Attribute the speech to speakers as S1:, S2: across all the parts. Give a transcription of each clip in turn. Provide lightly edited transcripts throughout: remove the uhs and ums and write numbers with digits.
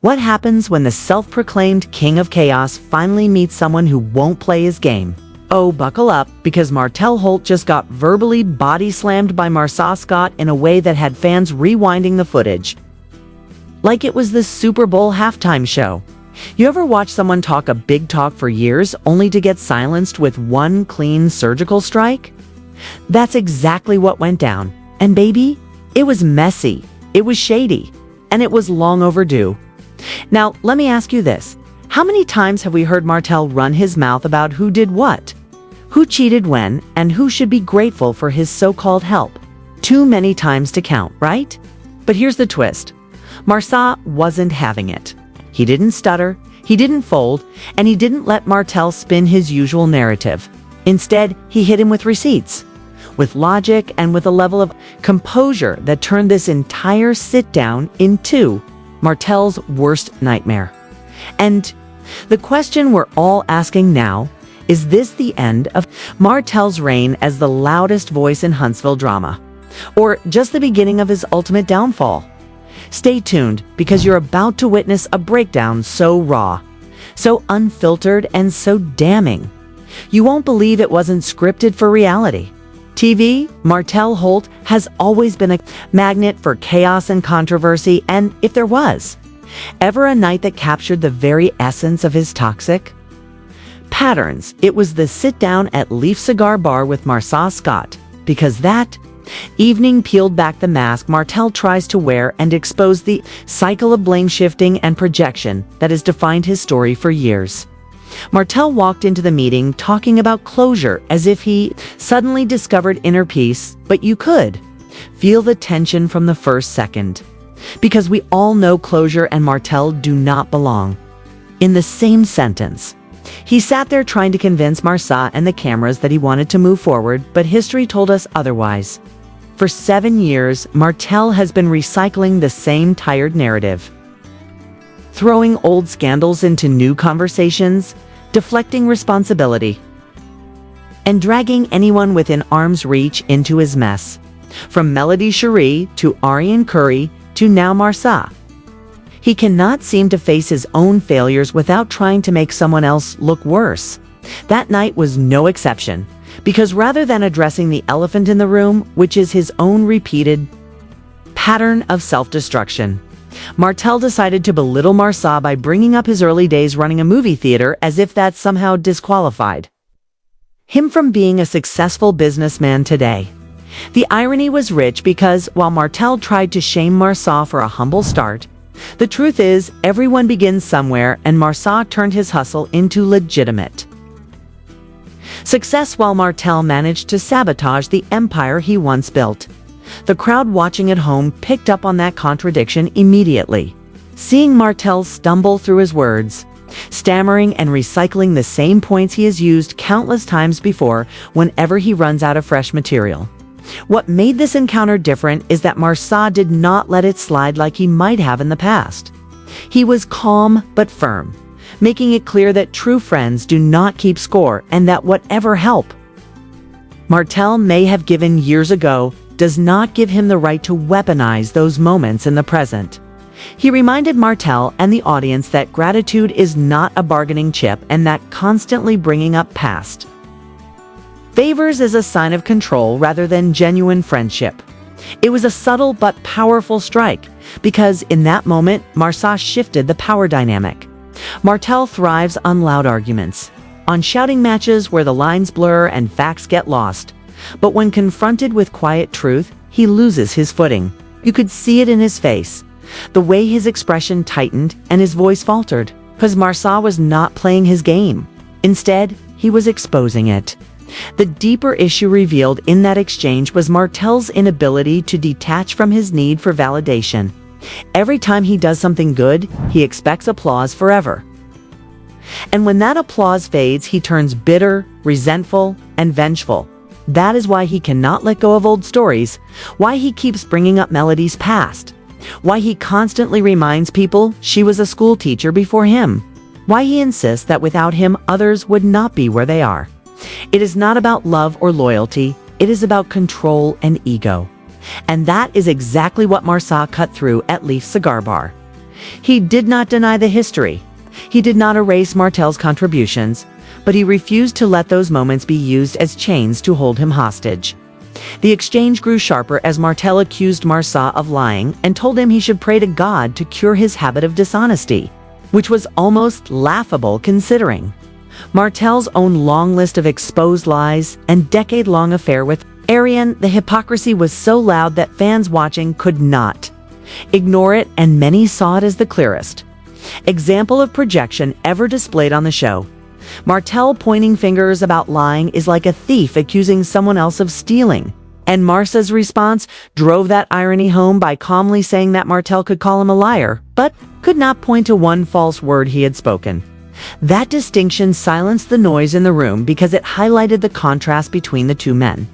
S1: What happens when the self-proclaimed king of chaos finally meets someone who won't play his game? Oh, buckle up, because Martell Holt just got verbally body-slammed by Marsau in a way that had fans rewinding the footage like it was the Super Bowl halftime show. You ever watch someone talk a big talk for years only to get silenced with one clean surgical strike? That's exactly what went down. And baby, it was messy, it was shady, and it was long overdue. Now, let me ask you this. How many times have we heard Martell run his mouth about who did what? Who cheated when, and who should be grateful for his so-called help? Too many times to count, right? But here's the twist. Marsau wasn't having it. He didn't stutter, he didn't fold, and he didn't let Martell spin his usual narrative. Instead, he hit him with receipts, with logic, and with a level of composure that turned this entire sit-down into Martell's worst nightmare. And the question we're all asking now, is this the end of Martell's reign as the loudest voice in Huntsville drama? Or just the beginning of his ultimate downfall? Stay tuned, because you're about to witness a breakdown so raw, so unfiltered, and so damning. You won't believe it wasn't scripted for reality. TV, Martell Holt has always been a magnet for chaos and controversy, and if there was ever a night that captured the very essence of his toxic patterns, it was the sit-down at Leaf Cigar Bar with Marsau, because that evening peeled back the mask Martell tries to wear and exposed the cycle of blame shifting and projection that has defined his story for years. Martell walked into the meeting talking about closure as if he suddenly discovered inner peace, but you could feel the tension from the first second. Because we all know closure and Martell do not belong in the same sentence. He sat there trying to convince Marsau and the cameras that he wanted to move forward, but history told us otherwise. For 7 years, Martell has been recycling the same tired narrative, throwing old scandals into new conversations, deflecting responsibility, and dragging anyone within arm's reach into his mess. From Melody Cherie to Ariane Curry to now Marsau. He cannot seem to face his own failures without trying to make someone else look worse. That night was no exception, because rather than addressing the elephant in the room, which is his own repeated pattern of self-destruction, Martell decided to belittle Marsau by bringing up his early days running a movie theater as if that somehow disqualified him from being a successful businessman today. The irony was rich because while Martell tried to shame Marsau for a humble start, the truth is everyone begins somewhere, and Marsau turned his hustle into legitimate success while Martell managed to sabotage the empire he once built. The crowd watching at home picked up on that contradiction immediately, seeing Martell stumble through his words, stammering and recycling the same points he has used countless times before whenever he runs out of fresh material. What made this encounter different is that Marsau did not let it slide like he might have in the past. He was calm but firm, making it clear that true friends do not keep score and that whatever help Martell may have given years ago does not give him the right to weaponize those moments in the present. He reminded Martell and the audience that gratitude is not a bargaining chip and that constantly bringing up past favors is a sign of control rather than genuine friendship. It was a subtle but powerful strike, because in that moment, Marsau shifted the power dynamic. Martell thrives on loud arguments, on shouting matches where the lines blur and facts get lost. But when confronted with quiet truth, he loses his footing. You could see it in his face, the way his expression tightened and his voice faltered, because Marsau was not playing his game. Instead, he was exposing it. The deeper issue revealed in that exchange was Martell's inability to detach from his need for validation. Every time he does something good, he expects applause forever. And when that applause fades, he turns bitter, resentful, and vengeful. That is why he cannot let go of old stories, why he keeps bringing up Melody's past, why he constantly reminds people she was a school teacher before him, why he insists that without him, others would not be where they are. It is not about love or loyalty, it is about control and ego. And that is exactly what Marsau cut through at Leaf Cigar Bar. He did not deny the history. He did not erase Martell's contributions, but he refused to let those moments be used as chains to hold him hostage. The exchange grew sharper as Martell accused Marsau of lying and told him he should pray to God to cure his habit of dishonesty, which was almost laughable considering Martell's own long list of exposed lies and decade-long affair with Arian. The hypocrisy was so loud that fans watching could not ignore it, and many saw it as the clearest example of projection ever displayed on the show. Martell pointing fingers about lying is like a thief accusing someone else of stealing, and Marsau's response drove that irony home by calmly saying that Martell could call him a liar, but could not point to one false word he had spoken. That distinction silenced the noise in the room because it highlighted the contrast between the two men.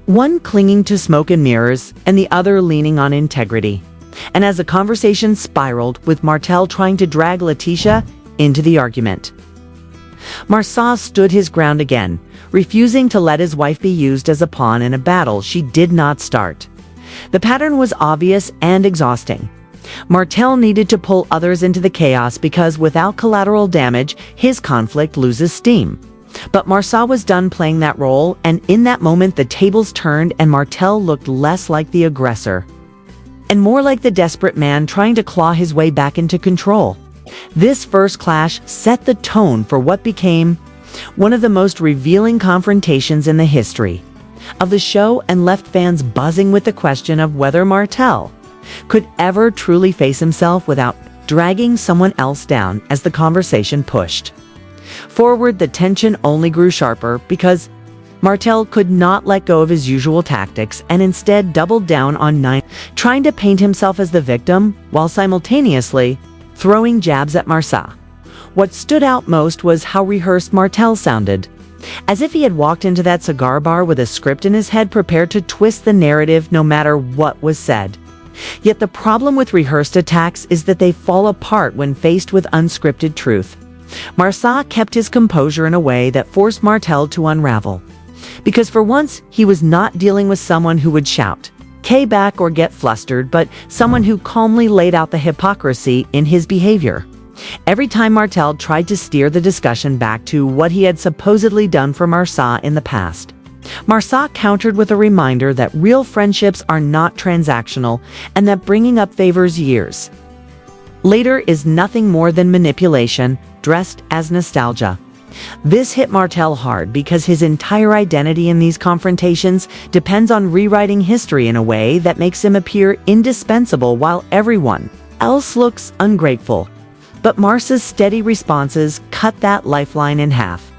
S1: One clinging to smoke and mirrors, and the other leaning on integrity. And as the conversation spiraled, with Martell trying to drag Letitia into the argument, Marsau stood his ground again, refusing to let his wife be used as a pawn in a battle she did not start. The pattern was obvious and exhausting. Martell needed to pull others into the chaos because without collateral damage, his conflict loses steam. But Marsau was done playing that role, and in that moment the tables turned and Martell looked less like the aggressor and more like the desperate man trying to claw his way back into control. This first clash set the tone for what became one of the most revealing confrontations in the history of the show and left fans buzzing with the question of whether Martell could ever truly face himself without dragging someone else down. As the conversation pushed forward, the tension only grew sharper because Martell could not let go of his usual tactics and instead doubled down on trying to paint himself as the victim while simultaneously throwing jabs at Marsau. What stood out most was how rehearsed Martell sounded, as if he had walked into that cigar bar with a script in his head prepared to twist the narrative no matter what was said. Yet the problem with rehearsed attacks is that they fall apart when faced with unscripted truth. Marsau kept his composure in a way that forced Martell to unravel, because for once he was not dealing with someone who would shout "K back" or get flustered, but someone who calmly laid out the hypocrisy in his behavior. Every time Martell tried to steer the discussion back to what he had supposedly done for Marsau in the past, Marsau countered with a reminder that real friendships are not transactional and that bringing up favors years later is nothing more than manipulation dressed as nostalgia. This hit Martell hard because his entire identity in these confrontations depends on rewriting history in a way that makes him appear indispensable while everyone else looks ungrateful. But Marsau's steady responses cut that lifeline in half.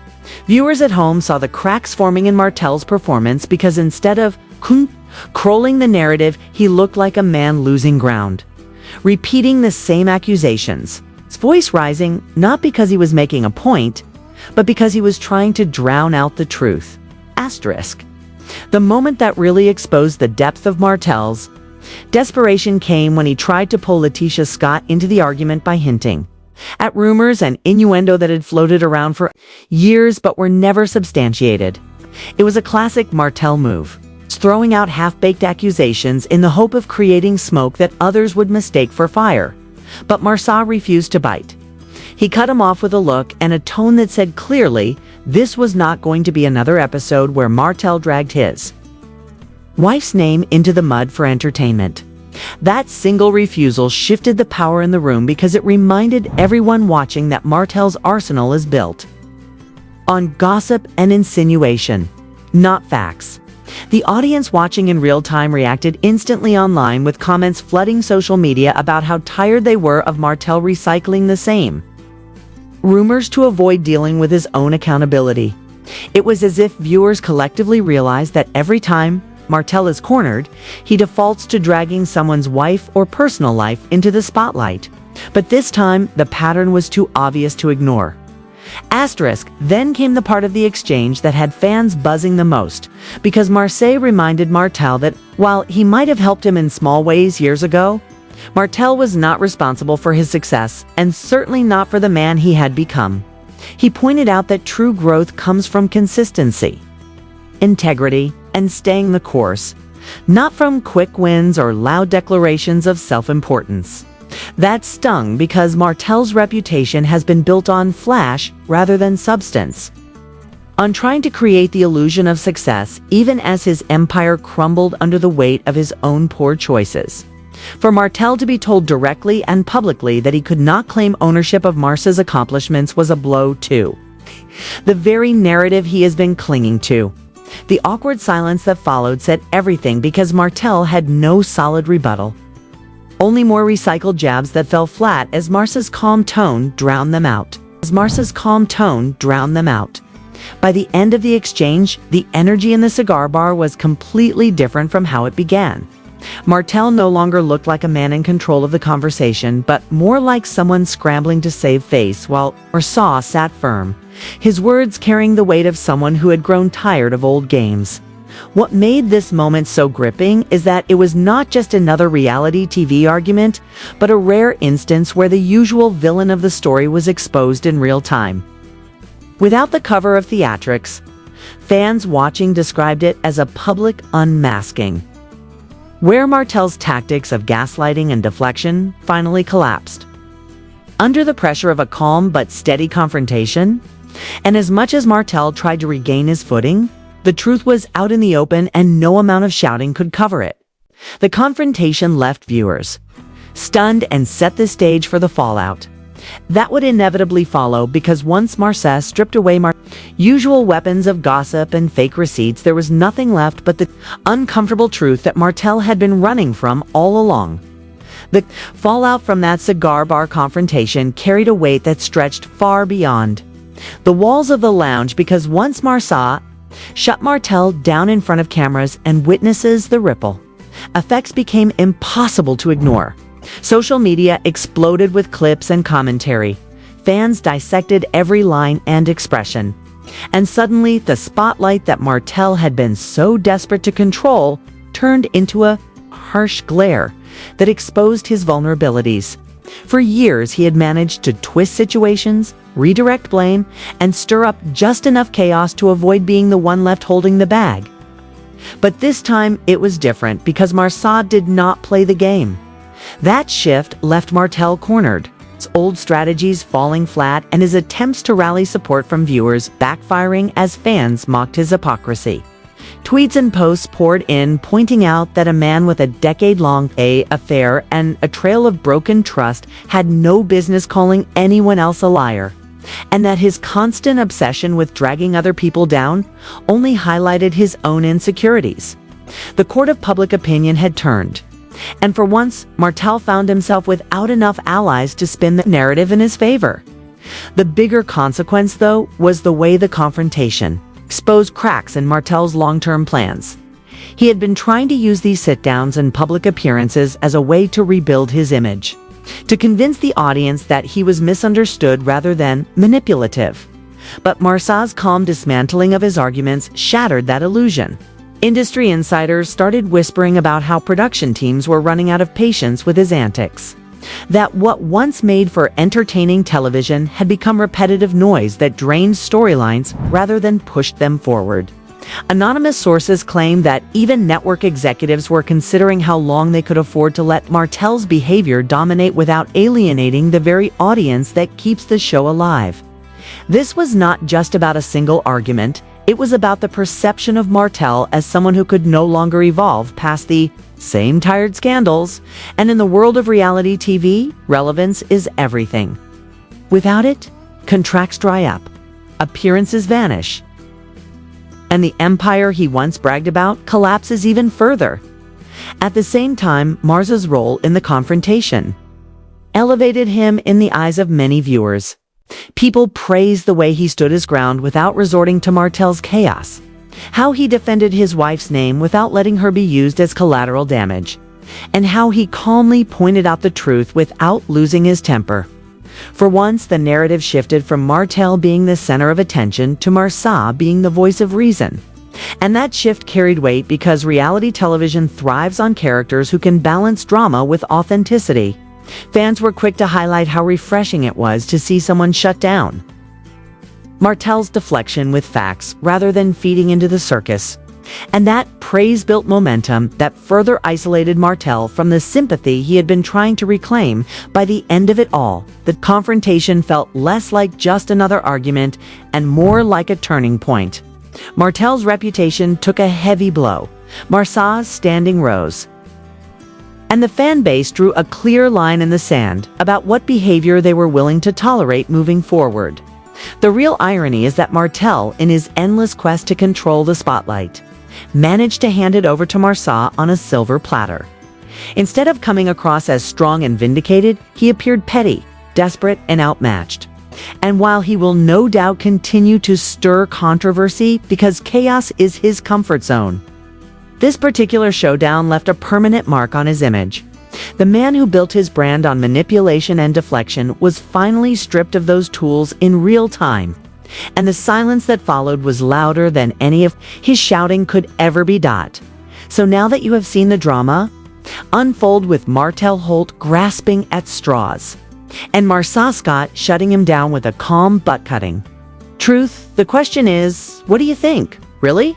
S1: Viewers at home saw the cracks forming in Martell's performance because instead of controlling the narrative, he looked like a man losing ground, repeating the same accusations, his voice rising not because he was making a point, but because he was trying to drown out the truth. Asterisk. The moment that really exposed the depth of Martell's desperation came when he tried to pull Letitia Scott into the argument by hinting at rumors and innuendo that had floated around for years but were never substantiated. It was a classic Martell move, throwing out half-baked accusations in the hope of creating smoke that others would mistake for fire. But Marsau refused to bite. He cut him off with a look and a tone that said clearly this was not going to be another episode where Martell dragged his wife's name into the mud for entertainment. That single refusal shifted the power in the room because it reminded everyone watching that Martell's arsenal is built on gossip and insinuation, not facts. The audience watching in real time reacted instantly online with comments flooding social media about how tired they were of Martell recycling the same rumors to avoid dealing with his own accountability. It was as if viewers collectively realized that every time Martell is cornered, he defaults to dragging someone's wife or personal life into the spotlight. But this time, the pattern was too obvious to ignore. Asterisk. Then came the part of the exchange that had fans buzzing the most, because Marsau reminded Martell that while he might have helped him in small ways years ago, Martell was not responsible for his success, and certainly not for the man he had become. He pointed out that true growth comes from consistency, integrity, and staying the course, not from quick wins or loud declarations of self-importance. That stung because Martell's reputation has been built on flash rather than substance. On trying to create the illusion of success, even as his empire crumbled under the weight of his own poor choices. For Martell to be told directly and publicly that he could not claim ownership of Marsau's accomplishments was a blow too. The very narrative he has been clinging to. The awkward silence that followed said everything because Martell had no solid rebuttal. Only more recycled jabs that fell flat as Marsau's calm tone drowned them out. By the end of the exchange, the energy in the cigar bar was completely different from how it began. Martell no longer looked like a man in control of the conversation, but more like someone scrambling to save face, while Marsau sat firm, his words carrying the weight of someone who had grown tired of old games. What made this moment so gripping is that it was not just another reality TV argument, but a rare instance where the usual villain of the story was exposed in real time. Without the cover of theatrics, fans watching described it as a public unmasking, where Martell's tactics of gaslighting and deflection finally collapsed. Under the pressure of a calm but steady confrontation, and as much as Martell tried to regain his footing, the truth was out in the open and no amount of shouting could cover it. The confrontation left viewers stunned and set the stage for the fallout that would inevitably follow, because once Marsau stripped away usual weapons of gossip and fake receipts, there was nothing left but the uncomfortable truth that Martell had been running from all along. The fallout from that cigar bar confrontation carried a weight that stretched far beyond the walls of the lounge, because once Marsau shut Martell down in front of cameras and witnesses, the ripple effects became impossible to ignore. Social media exploded with clips and commentary. Fans dissected every line and expression. And suddenly, the spotlight that Martell had been so desperate to control turned into a harsh glare that exposed his vulnerabilities. For years, he had managed to twist situations, redirect blame, and stir up just enough chaos to avoid being the one left holding the bag. But this time, it was different because Marsau did not play the game. That shift left Martell cornered, his old strategies falling flat and his attempts to rally support from viewers backfiring as fans mocked his hypocrisy. Tweets and posts poured in, pointing out that a man with a decade-long affair and a trail of broken trust had no business calling anyone else a liar, and that his constant obsession with dragging other people down only highlighted his own insecurities. The court of public opinion had turned, and for once, Martell found himself without enough allies to spin the narrative in his favor. The bigger consequence, though, was the way the confrontation exposed cracks in Martell's long-term plans. He had been trying to use these sit-downs and public appearances as a way to rebuild his image, to convince the audience that he was misunderstood rather than manipulative. But Marsau's calm dismantling of his arguments shattered that illusion. Industry insiders started whispering about how production teams were running out of patience with his antics. That what once made for entertaining television had become repetitive noise that drained storylines rather than pushed them forward. Anonymous sources claimed that even network executives were considering how long they could afford to let Martell's behavior dominate without alienating the very audience that keeps the show alive. This was not just about a single argument. It was about the perception of Martell as someone who could no longer evolve past the same tired scandals, and in the world of reality TV, relevance is everything. Without it, contracts dry up, appearances vanish, and the empire he once bragged about collapses even further. At the same time, Marsau's role in the confrontation elevated him in the eyes of many viewers. People praised the way he stood his ground without resorting to Martell's chaos, how he defended his wife's name without letting her be used as collateral damage, and how he calmly pointed out the truth without losing his temper. For once, the narrative shifted from Martell being the center of attention to Marsau being the voice of reason. And that shift carried weight because reality television thrives on characters who can balance drama with authenticity. Fans were quick to highlight how refreshing it was to see someone shut down Martell's deflection with facts rather than feeding into the circus. And that praise built momentum that further isolated Martell from the sympathy he had been trying to reclaim. By the end of it all, the confrontation felt less like just another argument and more like a turning point. Martell's reputation took a heavy blow. Marsau's standing rose. And the fan base drew a clear line in the sand about what behavior they were willing to tolerate moving forward. The real irony is that Martell, in his endless quest to control the spotlight, managed to hand it over to Marsau on a silver platter. Instead of coming across as strong and vindicated, he appeared petty, desperate, and outmatched. And while he will no doubt continue to stir controversy because chaos is his comfort zone, this particular showdown left a permanent mark on his image. The man who built his brand on manipulation and deflection was finally stripped of those tools in real time. And the silence that followed was louder than any of his shouting could ever be. So now that you have seen the drama unfold with Martell Holt grasping at straws, and Marsau shutting him down with a calm butt-cutting truth, the question is, what do you think? Really?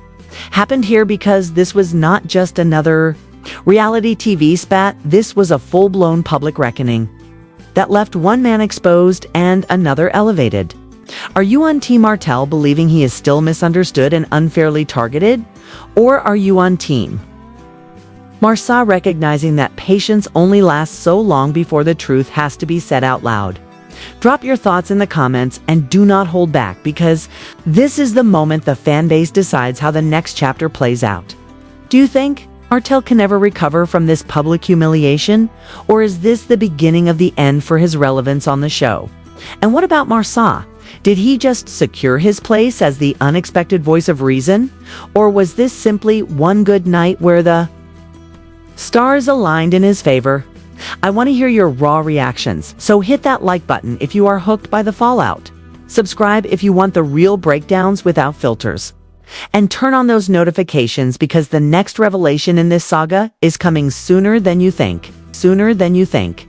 S1: Happened here because this was not just another reality TV spat, this was a full-blown public reckoning that left one man exposed and another elevated. Are you on Team Martell, believing he is still misunderstood and unfairly targeted? Or are you on Team Marsau, recognizing that patience only lasts so long before the truth has to be said out loud? Drop your thoughts in the comments and do not hold back, because this is the moment the fan base decides how the next chapter plays out. Do you think Martell can never recover from this public humiliation? Or is this the beginning of the end for his relevance on the show? And what about Marsau? Did he just secure his place as the unexpected voice of reason? Or was this simply one good night where the stars aligned in his favor? I want to hear your raw reactions, so hit that like button if you are hooked by the fallout. Subscribe if you want the real breakdowns without filters. And turn on those notifications, because the next revelation in this saga is coming sooner than you think. Sooner than you think.